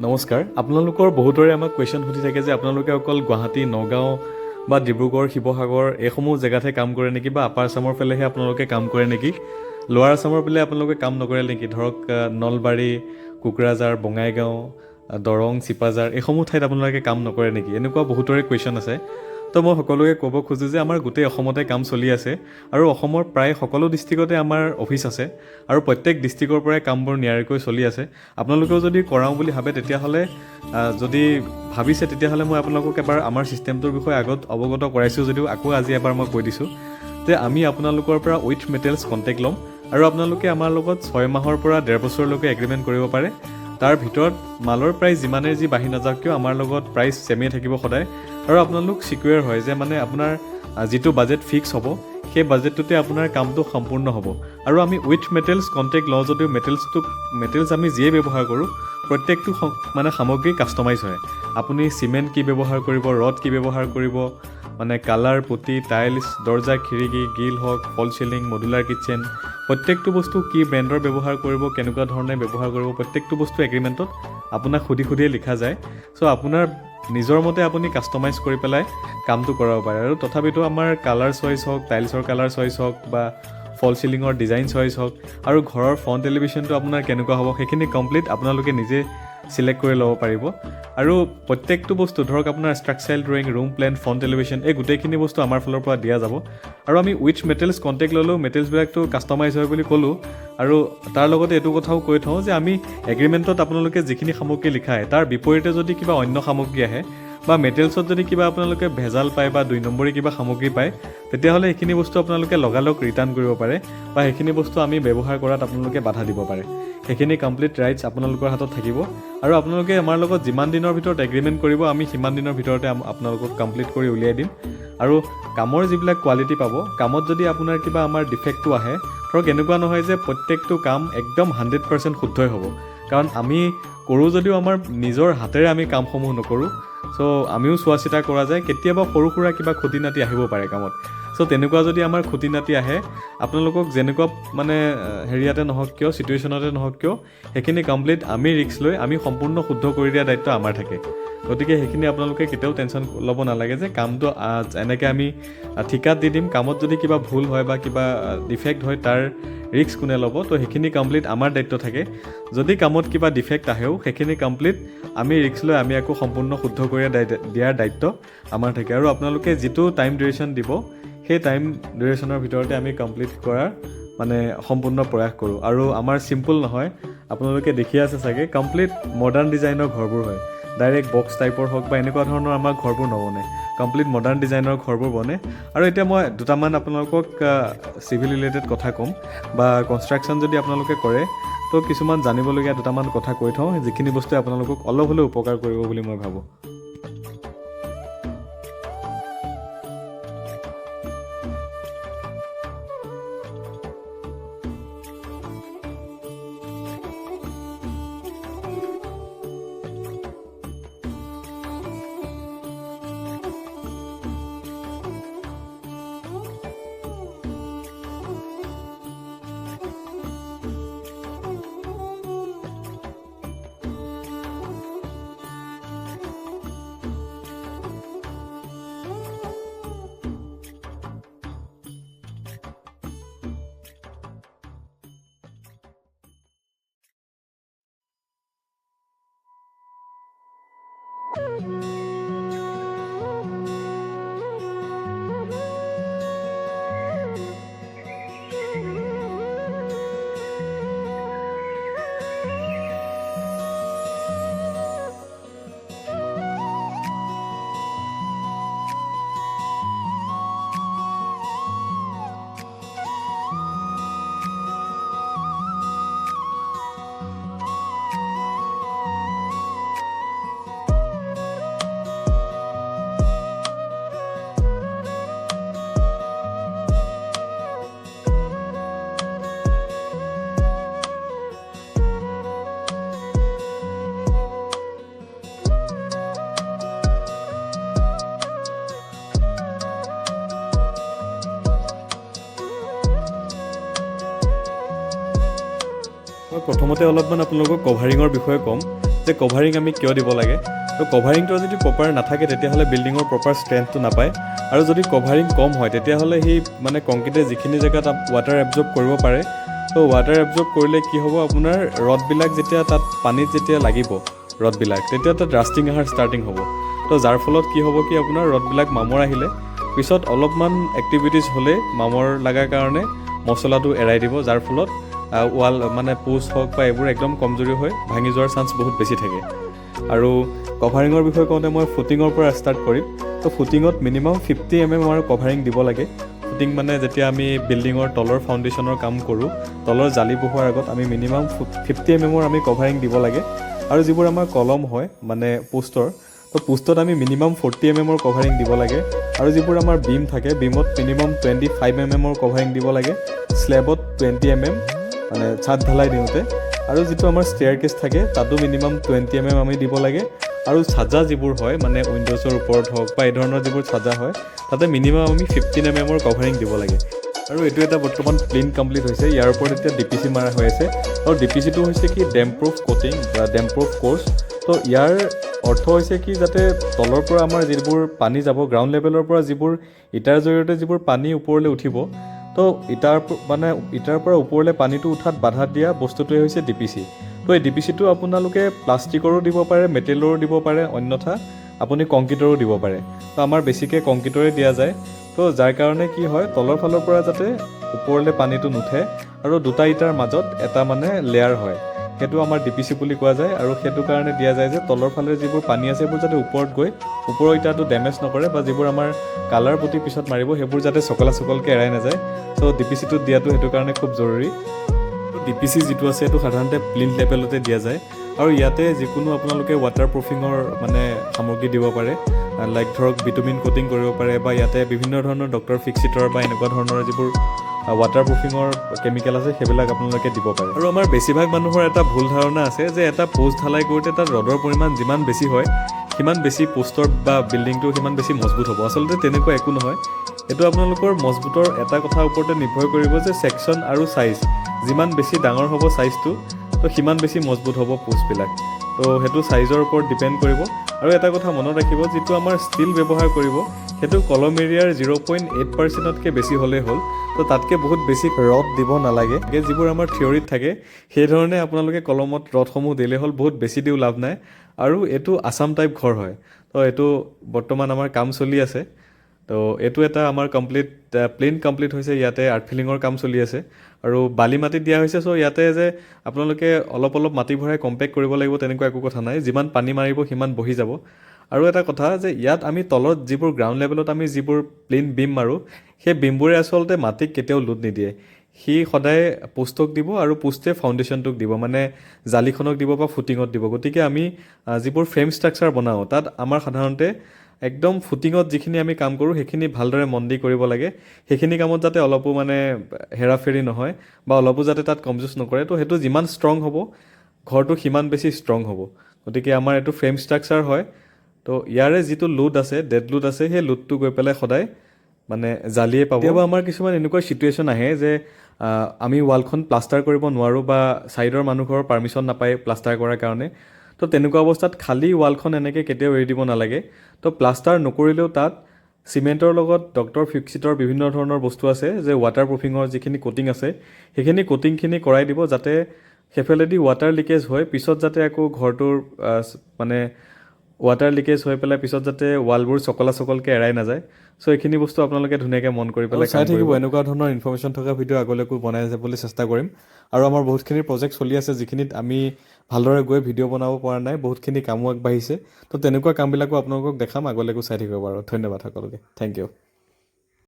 নমস্কাৰ আপোনালোকৰ বহুতৰে আমাক কুৱেশ্যন সুধি থাকে যে আপোনালোকে অকল গুৱাহাটী নগাঁও বা ডিব্ৰুগড় শিৱসাগৰ এইসমূহ জেগাতহে কাম কৰে নেকি বা আপাৰ আছামৰ ফালেহে আপোনালোকে কাম কৰে নেকি লোৱাৰ আছামৰ ফালে আপোনালোকে কাম নকৰে নেকি ধৰক নলবাৰী কোকৰাঝাৰ বঙাইগাঁও দৰং চিপাঝাৰ এইসমূহ ঠাইত আপোনালোকে কাম নকৰে নেকি এনেকুৱা বহুতৰে কুৱেশ্যন আছে তো মই সকলোকে ক'ব খোজোঁ যে আমাৰ গোটেই অসমতে কাম চলি আছে আৰু অসমৰ প্ৰায় সকলো ডিষ্ট্ৰিক্টতে আমাৰ অফিচ আছে আৰু প্ৰত্যেক ডিষ্ট্ৰিক্টৰ পৰাই কামবোৰ নিয়াৰিকৈ চলি আছে আপোনালোকেও যদি কৰাওঁ বুলি ভাবে তেতিয়াহ'লে যদি ভাবিছে তেতিয়াহ'লে মই আপোনালোকক এবাৰ আমাৰ ছিষ্টেমটোৰ বিষয়ে আগত অৱগত কৰাইছোঁ যদিও আকৌ আজি এবাৰ মই কৈ দিছোঁ যে আমি আপোনালোকৰ পৰা উইথ মেটেৰিয়েলছ কণ্টেক্ট ল'ম আৰু আপোনালোকে আমাৰ লগত 6 মাহৰ পৰা 1.5 বছৰলৈকে এগ্ৰিমেণ্ট কৰিব পাৰে তাৰ ভিতৰত মালৰ প্ৰাইচ যিমানেই যি বাঢ়ি নাযাওক কিয় আমাৰ লগত প্ৰাইচ ছেমেই থাকিব সদায় আৰু আপোনালোক চিকিউৰ হয় যে মানে আপোনাৰ যিটো বাজেট ফিক্স হ'ব সেই বাজেটটোতে আপোনাৰ কামটো সম্পূৰ্ণ হ'ব আৰু আমি উইথ মেটেৰিয়েলছ কণ্টেক্ট লওঁ যদিও মেটেৰিয়েলছ আমি যিয়ে ব্যৱহাৰ কৰোঁ প্ৰত্যেকটো মানে সামগ্ৰী কাষ্টমাইজ হয় আপুনি চিমেণ্ট কি ব্যৱহাৰ কৰিব ৰড কি ব্যৱহাৰ কৰিব মানে কালাৰ পুটি টাইলছ দৰ্জা খিৰিকী গিল হওক ফল চিলিং মডুলাৰ কিটচেন প্ৰত্যেকটো বস্তু কি ব্ৰেণ্ডৰ ব্যৱহাৰ কৰিব কেনেকুৱা ধৰণে ব্যৱহাৰ কৰিব প্ৰত্যেকটো বস্তু এগ্ৰিমেণ্টত আপোনাক সুধিয়ে লিখা যায় চ' আপোনাৰ নিজৰ মতে আপুনি কাষ্টমাইজ কৰি পেলাই কামটো কৰাব পাৰে আৰু তথাপিতো আমাৰ কালাৰ চইচ হওক টাইলছৰ কালাৰ চইচ হওক বা ফল চিলিঙৰ ডিজাইন চইচ হওক আৰু ঘৰৰ ফ্ৰণ্ট এলিভেশ্যনটো আপোনাৰ কেনেকুৱা হ'ব সেইখিনি কমপ্লিট আপোনালোকে নিজে চিলেক্ট কৰি ল'ব পাৰিব আৰু প্ৰত্যেকটো বস্তু ধৰক আপোনাৰ structural drawing room plan front elevation এই গোটেইখিনি বস্তু আমাৰ ফালৰ পৰা দিয়া যাব আৰু আমি উইথ মেটেৰিয়েলছ কণ্টেক্ট ল'লেও মেটেৰিয়েলছবিলাকতো কাষ্টমাইজ হয় বুলি ক'লোঁ আৰু তাৰ লগতে এইটো কথাও কৈ থওঁ যে আমি এগ্ৰিমেণ্টত আপোনালোকে যিখিনি সামগ্ৰী লিখায় তাৰ বিপৰীতে যদি কিবা অন্য সামগ্ৰী আহে বা মেটেৰিয়েলছত যদি কিবা আপোনালোকে ভেজাল পায় বা 2 নম্বৰী কিবা সামগ্ৰী পায় তেতিয়াহ'লে সেইখিনি বস্তু আপোনালোকে লগালগ ৰিটাৰ্ণ কৰিব পাৰে বা সেইখিনি বস্তু আমি ব্যৱহাৰ কৰাত আপোনালোকে বাধা দিব পাৰে সেইখিনি কমপ্লিট ৰাইটছ আপোনালোকৰ হাতত থাকিব আৰু আপোনালোকে আমাৰ লগত যিমান দিনৰ ভিতৰত এগ্ৰিমেণ্ট কৰিব আমি সিমান দিনৰ ভিতৰতে আপোনালোকক কমপ্লিট কৰি উলিয়াই দিম আৰু কামৰ যিবিলাক কোৱালিটি পাব কামত যদি আপোনাৰ কিবা আমাৰ ডিফেক্টটো আহে ধৰক এনেকুৱা নহয় যে প্ৰত্যেকটো কাম একদম 100% শুদ্ধই হ'ব কাৰণ আমি কৰোঁ যদিও আমাৰ নিজৰ হাতেৰে আমি কামসমূহ নকৰোঁ চ' আমিও চোৱা চিতা কৰা যায় কেতিয়াবা সৰু সুৰা কিবা খুটি নাটি আহিব পাৰে কামত চ' তেনেকুৱা যদি আমাৰ খুটি নাটি আহে আপোনালোকক যেনেকুৱা মানে হেৰিয়াতে নহওক কিয় চিটুৱেশ্যনতে নহওক কিয় সেইখিনি কমপ্লিট আমি ৰিস্ক লৈ আমি সম্পূৰ্ণ শুদ্ধ কৰি দিয়া দায়িত্ব আমাৰ থাকে গতিকে সেইখিনি আপোনালোকে কেতিয়াও টেনশ্যন ল'ব নালাগে যে কামটো এনেকৈ আমি ঠিকাত দি দিম কামত যদি কিবা ভুল হয় বা কিবা ডিফেক্ট হয় তাৰ ৰিস্ক কোনে ল'ব তো সেইখিনি কমপ্লিট আমাৰ দায়িত্ব থাকে যদি কামত কিবা ডিফেক্ট আহেও সেইখিনি কমপ্লিট আমি ৰিস্ক লৈ আমি আকৌ সম্পূৰ্ণ শুদ্ধ কৰি দিয়াৰ দায়িত্ব আমাৰ থাকে আৰু আপোনালোকে যিটো টাইম ডিউৰেশ্যন দিব সেই টাইম ডিউৰেশ্যনৰ ভিতৰতে আমি কমপ্লিট কৰাৰ মানে সম্পূৰ্ণ প্ৰয়াস কৰোঁ আৰু আমাৰ চিম্পল নহয় আপোনালোকে দেখি আছে চাগে কমপ্লিট মডাৰ্ণ ডিজাইনৰ ঘৰবোৰ হয় ডাইৰেক্ট বক্স টাইপৰ হওক বা এনেকুৱা ধৰণৰ আমাৰ ঘৰবোৰ নবনে কমপ্লিট মডাৰ্ণ ডিজাইনৰ ঘৰবোৰ বনে আৰু এতিয়া মই দুটামান আপোনালোকক চিভিল ৰিলেটেড কথা ক'ম বা কনষ্ট্ৰাকশ্যন যদি আপোনালোকে কৰে তো কিছুমান জানিবলগীয়া দুটামান কথা কৈ থওঁ যিখিনি বস্তুৱে আপোনালোকক অলপ হ'লেও উপকাৰ কৰিব বুলি মই ভাবোঁ মই প্ৰথমতে অলপমান আপোনালোকক কভাৰিঙৰ বিষয়ে ক'ম যে কভাৰিং আমি কিয় দিব লাগে। তো কভাৰিংটো যদি প্ৰপাৰ নাথাকে তেতিয়াহ'লে বিল্ডিঙৰ প্ৰপাৰ ষ্ট্ৰেংথটো নাপায়, আৰু যদি কভাৰিং কম হয় তেতিয়াহ'লে সেই মানে কংক্ৰিটে যিখিনি জেগাত ৱাটাৰ এবজৰ্ব কৰিব পাৰে, তো ৱাটাৰ এবজৰ্ব কৰিলে কি হ'ব, আপোনাৰ ৰডবিলাক যেতিয়া তাত পানীত যেতিয়া লাগিব ৰডবিলাক, তেতিয়া তাত ৰাষ্টিং অহাৰ ষ্টাৰ্টিং হ'ব। তো যাৰ ফলত কি হ'ব কি আপোনাৰ ৰডবিলাক মামৰ আহিলে পিছত অলপমান এক্টিভিটিছ হ'লে মামৰ লগাৰ কাৰণে মছলাটো এৰাই দিব, যাৰ ফলত ৱাল মানে পোষ্ট হওক বা এইবোৰ একদম কমজুৰি হৈ ভাঙি যোৱাৰ চান্স বহুত বেছি থাকে। আৰু কভাৰিঙৰ বিষয়ে কওঁতে মই ফুটিঙৰ পৰা ষ্টাৰ্ট কৰিম। তো ফুটিঙত মিনিমাম 50 mm আৰু কভাৰিং দিব লাগে। ফুটিং মানে যেতিয়া আমি বিল্ডিঙৰ তলৰ ফাউণ্ডেশ্যনৰ কাম কৰোঁ, তলৰ জালি বহোৱাৰ আগত আমি মিনিমাম 50 mm আমি কভাৰিং দিব লাগে। আৰু যিবোৰ আমাৰ কলম হয় মানে পোষ্টৰ, তো পোষ্টত আমি মিনিমাম 40 mm কভাৰিং দিব লাগে। আৰু যিবোৰ আমাৰ বিম থাকে, বিমত মিনিমাম 25 mm কভাৰিং দিব লাগে। স্লেবত 20 mm মানে ছাদ ঢালাই দিওঁতে। আৰু যিটো আমাৰ ষ্টেয়াৰ কেছ থাকে তাতো মিনিমাম 20 mm আমি দিব লাগে। আৰু ছাজা যিবোৰ হয় মানে উইণ্ড'জৰ ওপৰত হওক বা এই ধৰণৰ যিবোৰ ছাজা হয় তাতে মিনিমাম আমি 15 mm কভাৰিং দিব লাগে। আৰু এইটো এটা বৰ্তমান প্লেন কমপ্লিট হৈছে, ইয়াৰ ওপৰত এতিয়া DPC মাৰা হৈ আছে। আৰু DPCটো হৈছে কি ডেম্পপ্ৰুফ কোটিং বা ডেম্পপ্ৰুফ কোৰ্চ। তো ইয়াৰ অৰ্থ হৈছে কি যাতে তলৰ পৰা আমাৰ যিবোৰ পানী যাব, গ্ৰাউণ্ড লেভেলৰ পৰা যিবোৰ ইটাৰ জৰিয়তে যিবোৰ পানী ওপৰলৈ উঠিব, তো ইটাৰ পৰা ওপৰলৈ পানীটো উঠাত বাধা দিয়া বস্তুটোৱে হৈছে DPC। তো এই DPCটো আপোনালোকে প্লাষ্টিকৰো দিব পাৰে, মেটেলৰো দিব পাৰে, অন্যথা আপুনি কংক্ৰিটৰো দিব পাৰে। তো আমাৰ বেছিকৈ কংক্ৰিটৰে দিয়া যায়। তো যাৰ কাৰণে কি হয়, তলৰ ফালৰ পৰা যাতে ওপৰলৈ পানীটো নুঠে আৰু দুটা ইটাৰ মাজত এটা মানে লেয়াৰ হয়, সেইটো আমাৰ DPC বুলি কোৱা যায়। আৰু সেইটো কাৰণে দিয়া যায় যে তলৰ ফালে যিবোৰ পানী আছে সেইবোৰ যাতে ওপৰত গৈ ওপৰৰ ইটাটো ডেমেজ নকৰে, বা যিবোৰ আমাৰ কালাৰ পুটি পিছত মাৰিব সেইবোৰ যাতে চকলাকৈ এৰাই নাযায়। তো DPCটো দিয়াটো সেইটো কাৰণে খুব জৰুৰী। DPC যিটো আছে সেইটো সাধাৰণতে প্লিন্থ লেভেলতে দিয়া যায়। আৰু ইয়াতে যিকোনো আপোনালোকে ৱাটাৰ প্ৰুফিঙৰ মানে সামগ্ৰী দিব পাৰে, লাইক ধৰক বিটুমিন কোটিং কৰিব পাৰে, বা ইয়াতে বিভিন্ন ধৰণৰ ডক্টৰ ফিক্সিটৰ বা এনেকুৱা ধৰণৰ যিবোৰ ৱাটাৰ প্ৰুফিঙৰ কেমিকেল আছে সেইবিলাক আপোনালোকে দিব পাৰে। আৰু আমাৰ বেছিভাগ মানুহৰ এটা ভুল ধাৰণা আছে যে এটা পোষ্ট ঢালাই কৰোঁতে তাত ৰডৰ পৰিমাণ যিমান বেছি হয় সিমান বেছি পোষ্টৰ বা বিল্ডিংটো সিমান বেছি মজবুত হ'ব। আচলতে তেনেকুৱা একো নহয়। এইটো আপোনালোকৰ মজবুতৰ এটা কথাৰ ওপৰতে নিৰ্ভৰ কৰিব যে ছেকশ্যন আৰু ছাইজ যিমান বেছি ডাঙৰ হ'ব ছাইজটো, তো সিমান বেছি মজবুত হ'ব পোষ্টবিলাক। তো সেইটো ছাইজৰ ওপৰত ডিপেণ্ড কৰিব। আৰু এটা কথা মনত ৰাখিব, যিটো আমাৰ ষ্টীল ব্যৱহাৰ কৰিব সেইটো কলম এৰিয়াৰ 0.8%তকৈ বেছি হ'লেই হ'ল। তো তাতকৈ বহুত বেছি ৰড দিব নালাগে। যিবোৰ আমাৰ থিয়ৰিত থাকে সেইধৰণে আপোনালোকে কলমত ৰডসমূহ দিলে হ'ল, বহুত বেছি দিও লাভ নাই। আৰু এইটো আছাম টাইপ ঘৰ হয়, তো এইটো বৰ্তমান আমাৰ কাম চলি আছে। তো এইটো এটা আমাৰ প্লেন কমপ্লিট হৈছে, ইয়াতে আৰ্ট ফিলিঙৰ কাম চলি আছে আৰু বালি মাটি দিয়া হৈছে। চ' ইয়াতে যে আপোনালোকে অলপ মাটি ভৰাই কম্পেক্ট কৰিব লাগিব তেনেকুৱা একো কথা নাই, যিমান পানী মাৰিব সিমান বহি যাব। আৰু এটা কথা যে ইয়াত আমি তলত যিবোৰ গ্ৰাউণ্ড লেভেলত আমি যিবোৰ প্লেন বিম মাৰোঁ, সেই বিমবোৰে আচলতে মাটিক কেতিয়াও লোড নিদিয়ে। সি সদায় পোষ্টক দিব আৰু পোষ্টে ফাউণ্ডেশ্যনটোক দিব, মানে জালিখনক দিব বা ফুটিঙত দিব। গতিকে আমি যিবোৰ ফ্ৰেম ষ্ট্ৰাকচাৰ বনাওঁ তাত আমাৰ সাধাৰণতে একদম ফুটিঙত যিখিনি আমি কাম কৰোঁ সেইখিনি ভালদৰে মন দি কৰিব লাগে। সেইখিনি কামত যাতে অলপো মানে হেৰাফেৰি নহয় বা অলপো যাতে তাত কমজুচ নকৰে। তো সেইটো যিমান ষ্ট্ৰং হ'ব ঘৰটো সিমান বেছি ষ্ট্ৰং হ'ব। গতিকে আমাৰ এইটো ফ্ৰেম ষ্ট্ৰাকচাৰ হয়। তো ইয়াৰে যিটো লোড আছে, ডেড লোড আছে, সেই লোডটো গৈ পেলাই সদায় মানে জালিয়ে পাব। কেতিয়াবা আমাৰ কিছুমান এনেকুৱা চিটুৱেশ্যন আহে যে আমি ৱালখন প্লাষ্টাৰ কৰিব নোৱাৰোঁ বা ছাইডৰ মানুহঘৰৰ পাৰ্মিশ্যন নাপায় প্লাষ্টাৰ কৰাৰ কাৰণে। তো তেনেকুৱা অৱস্থাত খালী ৱালখন এনেকৈ কেতিয়াও এৰি দিব নালাগে। তো প্লাষ্টাৰ নকৰিলেও তাত চিমেণ্টৰ লগত ডক্টৰ ফিক্সিটৰ বিভিন্ন ধৰণৰ বস্তু আছে যে ৱাটাৰ প্ৰুফিঙৰ যিখিনি কোটিং আছে সেইখিনি কোটিংখিনি কৰাই দিব, যাতে সেইফালেদি ৱাটাৰ লিকেজ হৈ পিছত যাতে আকৌ ঘৰটোৰ মানে ৱাটাৰ লিকেজ হৈ পেলাই পিছত যাতে ৱালবোৰ চকলাকৈ এৰাই নাযায়। চ' এইখিনি বস্তু আপোনালোকে ধুনীয়াকৈ মন কৰি পেলাই চাই থাকিব। এনেকুৱা ধৰণৰ ইনফৰ্মেশ্যন থকা ভিডিঅ' আগলৈকো বনাই যাবলৈ চেষ্টা কৰিম। আৰু আমাৰ বহুতখিনি প্ৰজেক্ট চলি আছে যিখিনিত আমি ভালদৰে গৈ ভিডিঅ' বনাব পৰা নাই, বহুতখিনি কামো আগবাঢ়িছে। তো তেনেকুৱা কামবিলাকো আপোনালোকক দেখাম, আগলৈকো চাই থাকিব বাৰু। ধন্যবাদ সকলোকে, থেংক ইউ।